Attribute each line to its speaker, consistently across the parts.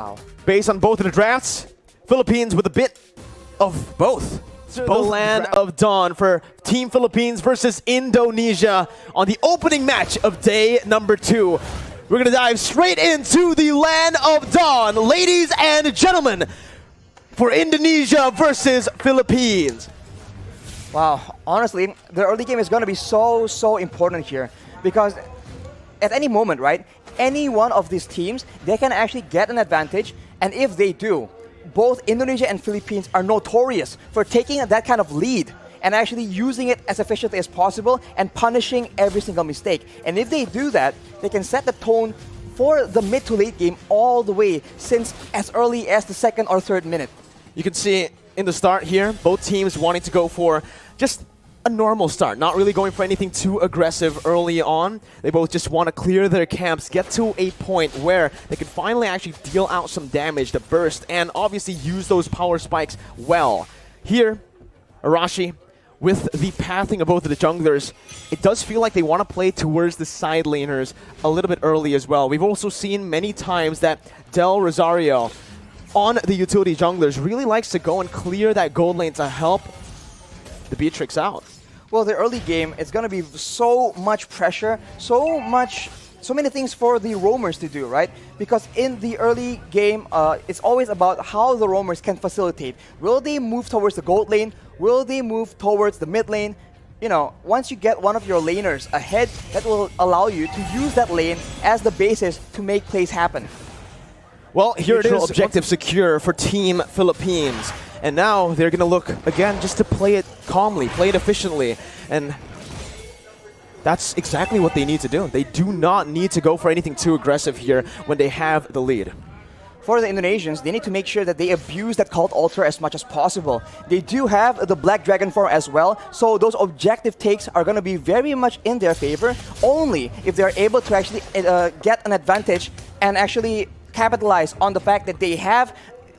Speaker 1: Wow.
Speaker 2: Based on both of the drafts, Philippines with a bit of both. The land of dawn for Team Philippines versus Indonesia on the opening match of day number 2. We're going to dive straight into the land of dawn, ladies and gentlemen, for Indonesia versus Philippines.
Speaker 1: Wow, honestly, the early game is going to be so important here because at any moment, right, any one of these teams, they can actually get an advantage, and if they do, both Indonesia and Philippines are notorious for taking that kind of lead and actually using it as efficiently as possible and punishing every single mistake. And if they do that, they can set the tone for the mid to late game all the way since as early as the 2nd or 3rd minute.
Speaker 2: You can see in the start here, both teams wanting to go for just a normal start, not really going for anything too aggressive early on. They both just want to clear their camps, get to a point where they can finally actually deal out some damage to burst and obviously use those power spikes well. Here, Arashi, with the pathing of both of the junglers, it does feel like they want to play towards the side laners a little bit early as well. We've also seen many times that Del Rosario on the utility junglers really likes to go and clear that gold lane to help the Beatrix out.
Speaker 1: Well, the early game, it's going to be so much pressure, so many things for the roamers to do, right? Because in the early game, it's always about how the roamers can facilitate. Will they move towards the gold lane? Will they move towards the mid lane? You know, once you get one of your laners ahead, that will allow you to use that lane as the basis to make plays happen.
Speaker 2: Well, here it is. Objective secure for Team Philippines. And now they're going to look, again, just to play it calmly, play it efficiently. And that's exactly what they need to do. They do not need to go for anything too aggressive here when they have the lead.
Speaker 1: For the Indonesians, they need to make sure that they abuse that Cult Ultra as much as possible. They do have the Black Dragon form as well, so those objective takes are going to be very much in their favor, only if they're able to actually get an advantage and actually capitalize on the fact that they have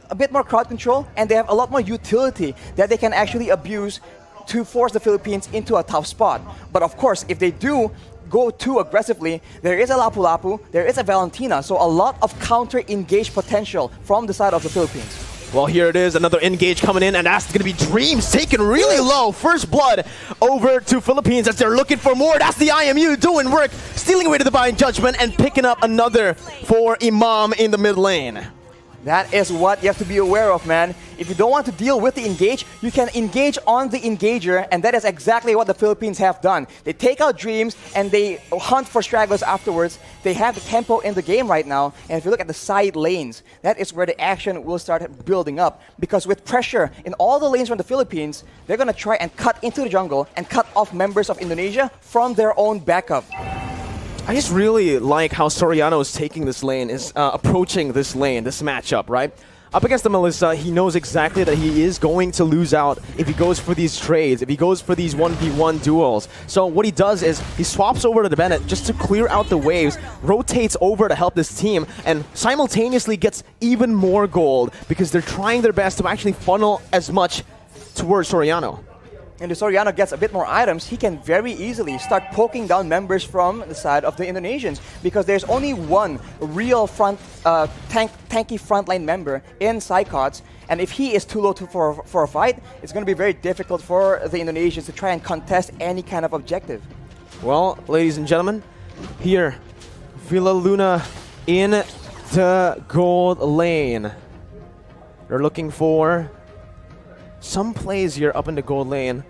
Speaker 1: a bit more crowd control and they have a lot more utility that they can actually abuse to force the Philippines into a tough spot. But of course, if they do go too aggressively, there is a Lapu-Lapu, there is a Valentina, so a lot of counter-engage potential from the side of the Philippines.
Speaker 2: Well, here it is, another engage coming in, and that's going to be Dreams taken really low. First blood over to Philippines as they're looking for more. That's the IMU doing work, stealing away to the Divine Judgment and picking up another for Imam in the mid lane.
Speaker 1: That is what you have to be aware of, man. If you don't want to deal with the engage, you can engage on the engager, and that is exactly what the Philippines have done. They take out Dreams, and they hunt for stragglers afterwards. They have the tempo in the game right now, and if you look at the side lanes, that is where the action will start building up. Because with pressure in all the lanes from the Philippines, they're going to try and cut into the jungle and cut off members of Indonesia from their own backup.
Speaker 2: I just really like how Soriano is taking this lane, is approaching this lane, this matchup, right? Up against the Melissa, he knows exactly that he is going to lose out if he goes for these trades, if he goes for these 1v1 duels. So what he does is he swaps over to the Bennett just to clear out the waves, rotates over to help this team, and simultaneously gets even more gold because they're trying their best to actually funnel as much towards Soriano.
Speaker 1: And if Soriano gets a bit more items, he can very easily start poking down members from the side of the Indonesians because there's only one real tanky frontline member in Psychots, and if he is too low for a fight, it's going to be very difficult for the Indonesians to try and contest any kind of objective.
Speaker 2: Well, ladies and gentlemen, here, Villa Luna in the gold lane. They're looking for some plays here up in the gold lane.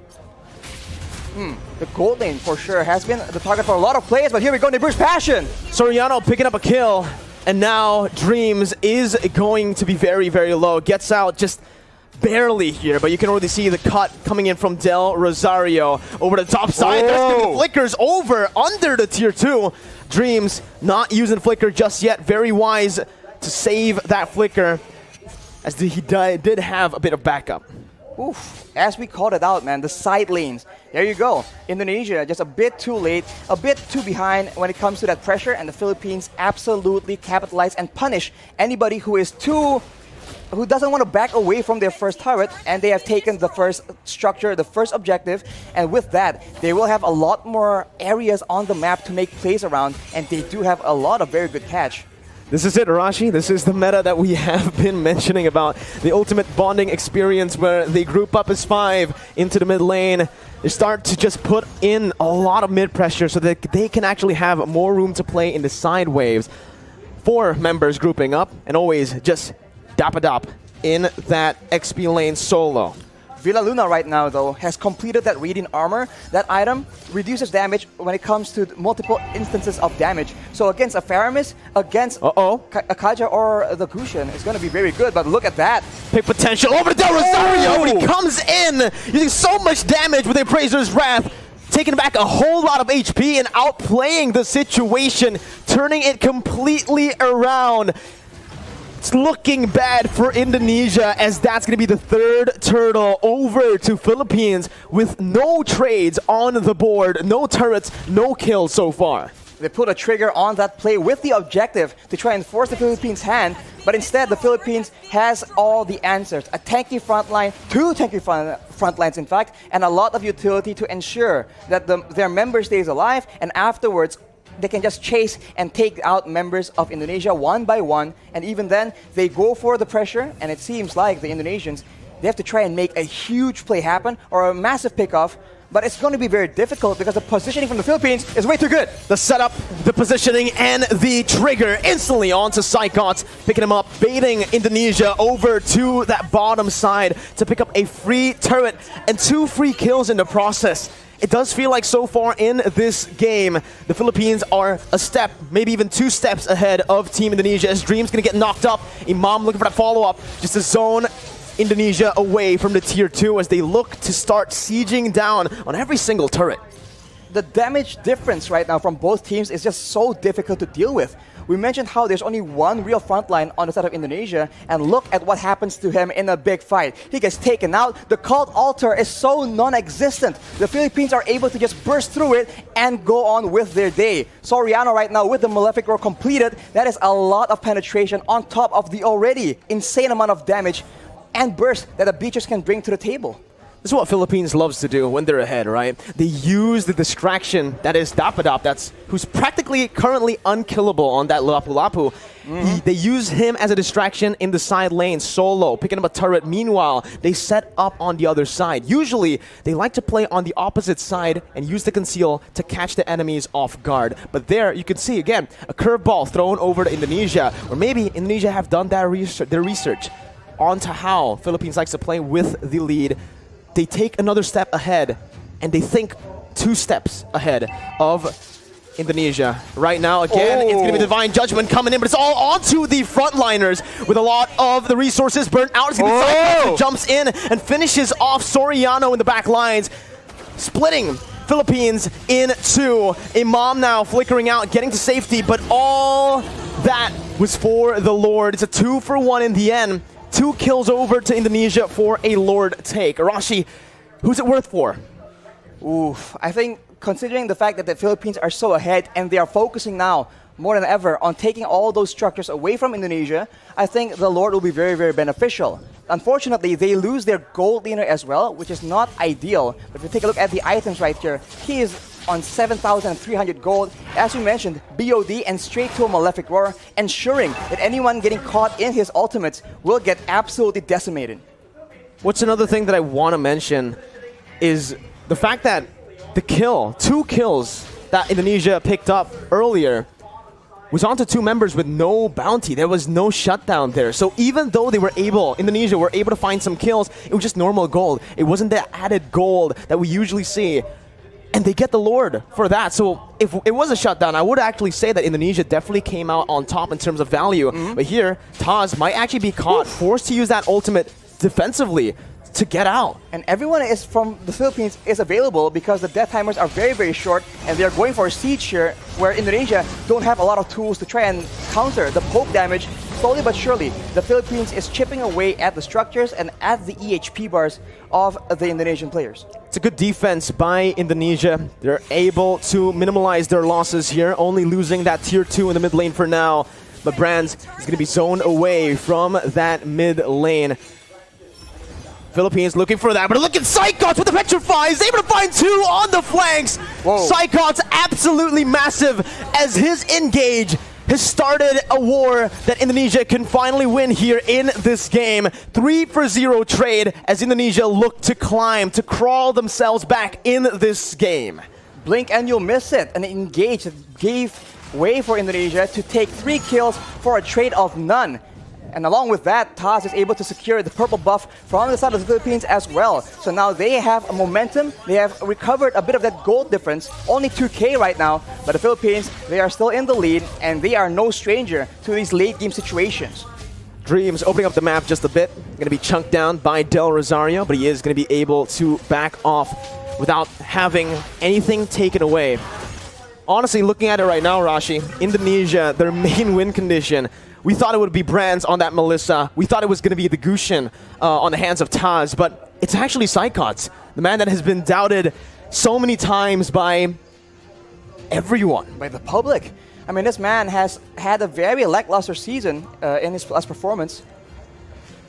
Speaker 1: The gold lane for sure has been the target for a lot of players, but here we go, Bruce Passion.
Speaker 2: Soriano picking up a kill, and now Dreams is going to be very, very low. Gets out just barely here, but you can already see the cut coming in from Del Rosario over the top side. There's going to be flickers over under the tier 2. Dreams not using flicker just yet. Very wise to save that flicker as he did have a bit of backup.
Speaker 1: Oof, as we called it out, man, the side lanes. There you go. Indonesia just a bit too late, a bit too behind when it comes to that pressure, and the Philippines absolutely capitalize and punish anybody who doesn't want to back away from their first turret, and they have taken the first structure, the first objective, and with that, they will have a lot more areas on the map to make plays around, and they do have a lot of very good catch.
Speaker 2: This is it, Arashi. This is the meta that we have been mentioning about. The ultimate bonding experience where they group up as 5 into the mid lane. They start to just put in a lot of mid pressure so that they can actually have more room to play in the side waves. 4 members grouping up and always just dap-a-dap in that XP lane solo.
Speaker 1: Villa Luna right now, though, has completed that Radiant Armor. That item reduces damage when it comes to multiple instances of damage. So against a Faramis, against a Kaja or the Gusion, it's going to be very good. But look at that.
Speaker 2: Big potential over to Del Rosario when he comes in, using so much damage with Appraiser's Wrath, taking back a whole lot of HP and outplaying the situation, turning it completely around. It's looking bad for Indonesia as that's going to be the 3rd turtle over to Philippines with no trades on the board, no turrets, no kills so far.
Speaker 1: They put a trigger on that play with the objective to try and force the Philippines' hand, but instead the Philippines has all the answers. A tanky front line, 2 tanky front lines in fact, and a lot of utility to ensure that their member stays alive, and afterwards they can just chase and take out members of Indonesia one by one, and even then, they go for the pressure, and it seems like the Indonesians, they have to try and make a huge play happen, or a massive pickoff, but it's going to be very difficult because the positioning from the Philippines is way too good.
Speaker 2: The setup, the positioning, and the trigger instantly onto Psychots, picking him up, baiting Indonesia over to that bottom side to pick up a free turret and 2 free kills in the process. It does feel like so far in this game, the Philippines are a step, maybe even 2 steps ahead of Team Indonesia as Dream's going to get knocked up. Imam looking for that follow-up, just to zone Indonesia away from the tier 2 as they look to start sieging down on every single turret.
Speaker 1: The damage difference right now from both teams is just so difficult to deal with. We mentioned how there's only one real frontline on the side of Indonesia, and look at what happens to him in a big fight. He gets taken out. The cult altar is so non-existent. The Philippines are able to just burst through it and go on with their day. Soriano right now with the Malefic Roar completed. That is a lot of penetration on top of the already insane amount of damage and burst that the Beaches can bring to the table.
Speaker 2: This is what Philippines loves to do when they're ahead, right? They use the distraction that is Dapadap, who's practically currently unkillable on that Lapu-Lapu. They use him as a distraction in the side lane, solo, picking up a turret. Meanwhile, they set up on the other side. Usually, they like to play on the opposite side and use the conceal to catch the enemies off guard. But there, you can see, again, a curveball thrown over to Indonesia. Or maybe Indonesia have done their research onto how Philippines likes to play with the lead. They take another step ahead, and they think 2 steps ahead of Indonesia. Right now, again, it's going to be Divine Judgment coming in, but it's all onto the frontliners with a lot of the resources burnt out. It's going to be Cyclops who jumps in and finishes off Soriano in the back lines, splitting Philippines in 2. Imam now flickering out, getting to safety, but all that was for the Lord. It's a 2-for-1 in the end. 2 kills over to Indonesia for a Lord take. Arashi, who's it worth for?
Speaker 1: Oof, I think considering the fact that the Philippines are so ahead and they are focusing now more than ever on taking all those structures away from Indonesia, I think the Lord will be very, very beneficial. Unfortunately, they lose their gold leaner as well, which is not ideal. But if you take a look at the items right here, he is on 7,300 gold. As we mentioned, BOD and straight to a Malefic Roar, ensuring that anyone getting caught in his ultimates will get absolutely decimated.
Speaker 2: What's another thing that I want to mention is the fact that the 2 kills that Indonesia picked up earlier was onto 2 members with no bounty. There was no shutdown there. So even though Indonesia were able to find some kills, it was just normal gold. It wasn't the added gold that we usually see. And they get the Lord for that. So if it was a shutdown, I would actually say that Indonesia definitely came out on top in terms of value. But here, Taz might actually be caught, forced to use that ultimate defensively to get out.
Speaker 1: And everyone is from the Philippines is available because the death timers are very, very short, and they're going for a siege here where Indonesia don't have a lot of tools to try and counter the poke damage. Slowly but surely, the Philippines is chipping away at the structures and at the EHP bars of the Indonesian players.
Speaker 2: It's a good defense by Indonesia. They're able to minimize their losses here, only losing that tier 2 in the mid lane for now. But Brands is going to be zoned away from that mid lane. Philippines looking for that, but look at Psychots with the Petrify. He's able to find 2 on the flanks. Psychots absolutely massive as his engage has started a war that Indonesia can finally win here in this game. 3-0 trade as Indonesia look to climb, to crawl themselves back in this game.
Speaker 1: Blink and you'll miss it. An engage that gave way for Indonesia to take 3 kills for a trade of none. And along with that, Taz is able to secure the purple buff from the side of the Philippines as well. So now they have a momentum. They have recovered a bit of that gold difference. Only 2K right now. But the Philippines, they are still in the lead. And they are no stranger to these late game situations.
Speaker 2: Dreams opening up the map just a bit. Going to be chunked down by Del Rosario. But he is going to be able to back off without having anything taken away. Honestly, looking at it right now, Rashi, Indonesia, their main win condition, we thought it would be Brands on that Melissa. We thought it was going to be the Gushin on the hands of Taz, but it's actually Sycots, the man that has been doubted so many times by everyone.
Speaker 1: By the public. I mean, this man has had a very lackluster season in his last performance.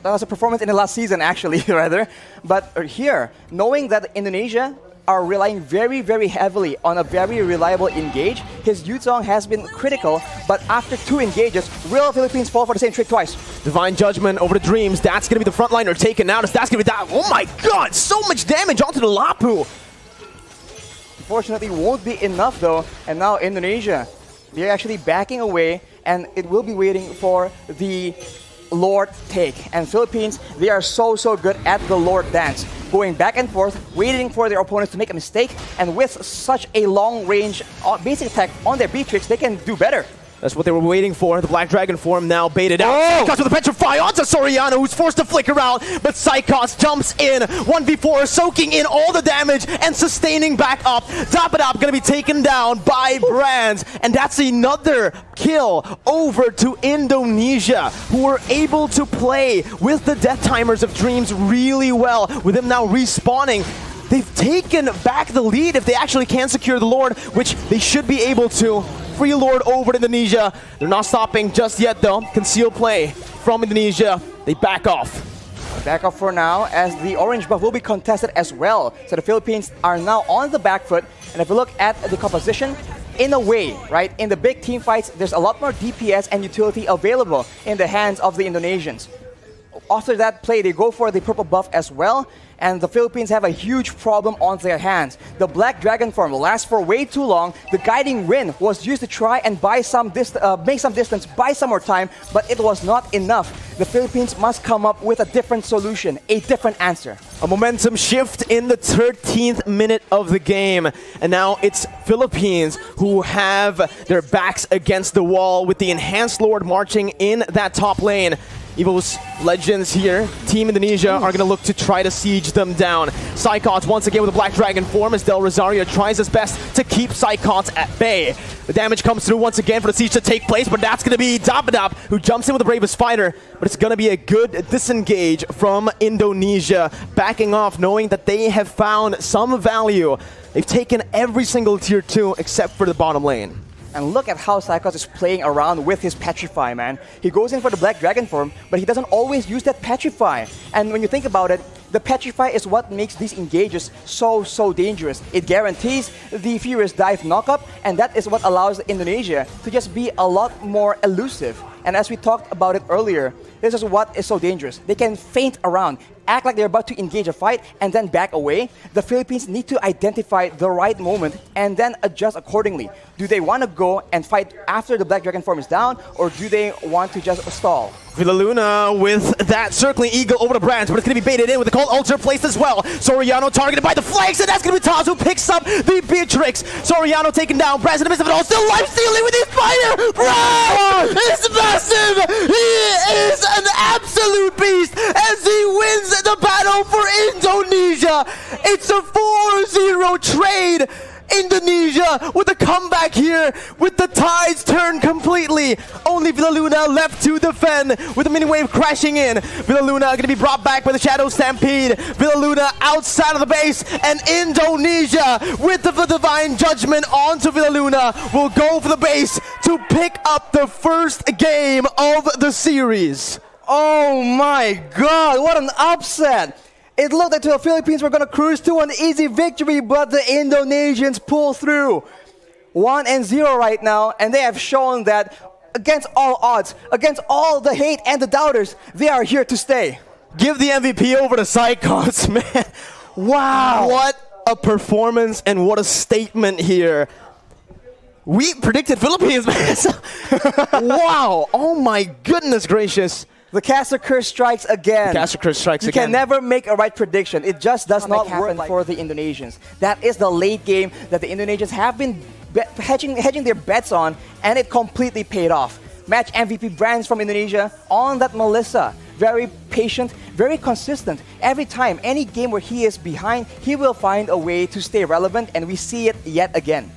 Speaker 1: That was a performance in the last season, actually, rather. But here, knowing that Indonesia are relying very, very heavily on a very reliable engage. His Yuzong has been critical, but after 2 engages, will Philippines fall for the same trick twice?
Speaker 2: Divine Judgment over the Dreams. That's going to be the frontliner taken out. That's going to be that. Oh my god, so much damage onto the Lapu.
Speaker 1: Unfortunately, won't be enough though. And now Indonesia, they're actually backing away, and it will be waiting for the Lord take. And Philippines, they are so good at the Lord dance. Going back and forth, waiting for their opponents to make a mistake, and with such a long range basic attack on their Beatrix, they can do better.
Speaker 2: That's what they were waiting for. The Black Dragon form now baited out. Sycots with a Petrify onto Soriano, who's forced to flicker out, but Sycots jumps in. 1v4, soaking in all the damage and sustaining back up. Top it up, gonna be taken down by Brands. And that's another kill over to Indonesia, who were able to play with the death timers of Dreams really well, with him now respawning. They've taken back the lead if they actually can secure the Lord, which they should be able to. Free Lord over to Indonesia. They're not stopping just yet though. Concealed play from Indonesia. They back off.
Speaker 1: Back off for now, as the orange buff will be contested as well. So the Philippines are now on the back foot. And if you look at the composition, in a way, right, in the big team fights, there's a lot more DPS and utility available in the hands of the Indonesians. After that play, they go for the purple buff as well. And the Philippines have a huge problem on their hands. The Black Dragon form lasts for way too long. The Guiding Wind was used to try and buy some make some distance, buy some more time, but it was not enough. The Philippines must come up with a different solution, a different answer.
Speaker 2: A momentum shift in the 13th minute of the game. And now it's Philippines who have their backs against the wall with the Enhanced Lord marching in that top lane. Evil's Legends here, Team Indonesia, are going to look to try to siege them down. Sycots once again with a Black Dragon form as Del Rosario tries his best to keep Sycots at bay. The damage comes through once again for the siege to take place, but that's going to be Dapadap who jumps in with the Bravest Fighter. But it's going to be a good disengage from Indonesia, backing off knowing that they have found some value. They've taken every single tier 2 except for the bottom lane.
Speaker 1: And look at how Sycots is playing around with his Petrify, man. He goes in for the Black Dragon form, but he doesn't always use that Petrify. And when you think about it, the Petrify is what makes these engages so dangerous. It guarantees the Furious Dive knockup, and that is what allows Indonesia to just be a lot more elusive. And as we talked about it earlier, this is what is so dangerous. They can feint around, act like they're about to engage a fight, and then back away. The Philippines need to identify the right moment and then adjust accordingly. Do they want to go and fight after the Black Dragon form is down, or do they want to just stall?
Speaker 2: Villaluna with that circling eagle over the Brands, but it's going to be baited in with the cold ulcer placed as well. Soriano targeted by the flanks, and that's going to be Taz who picks up the Beatrix. Soriano taken down. Brands in the midst of it all, still life stealing with his fighter. Brands is massive. He is an absolute beast as he wins the battle for Indonesia. It's a 4-0 trade. Indonesia with a comeback here with the tides turned completely. Only Villaluna left to defend with the mini wave crashing in. Villaluna going to be brought back by the Shadow Stampede. Villaluna outside of the base, and Indonesia with the Divine Judgment onto Villaluna will go for the base to pick up the first game of the series.
Speaker 1: Oh my god, what an upset! It looked like the Philippines were going to cruise to an easy victory, but the Indonesians pull through. 1-0 right now, and they have shown that against all odds, against all the hate and the doubters, they are here to stay.
Speaker 2: Give the MVP over to Psychos, man.
Speaker 1: Wow.
Speaker 2: What a performance and what a statement here. We predicted Philippines, man. Wow. Oh my goodness gracious.
Speaker 1: The caster curse strikes again.
Speaker 2: The caster curse strikes
Speaker 1: you
Speaker 2: again.
Speaker 1: can never make a right prediction. It just does not
Speaker 3: happen
Speaker 1: work for the Indonesians. That is the late game that the Indonesians have been hedging their bets on, and it completely paid off. Match MVP Brands from Indonesia on that Melissa. Very patient, very consistent. Every time, any game where he is behind, he will find a way to stay relevant, and we see it yet again.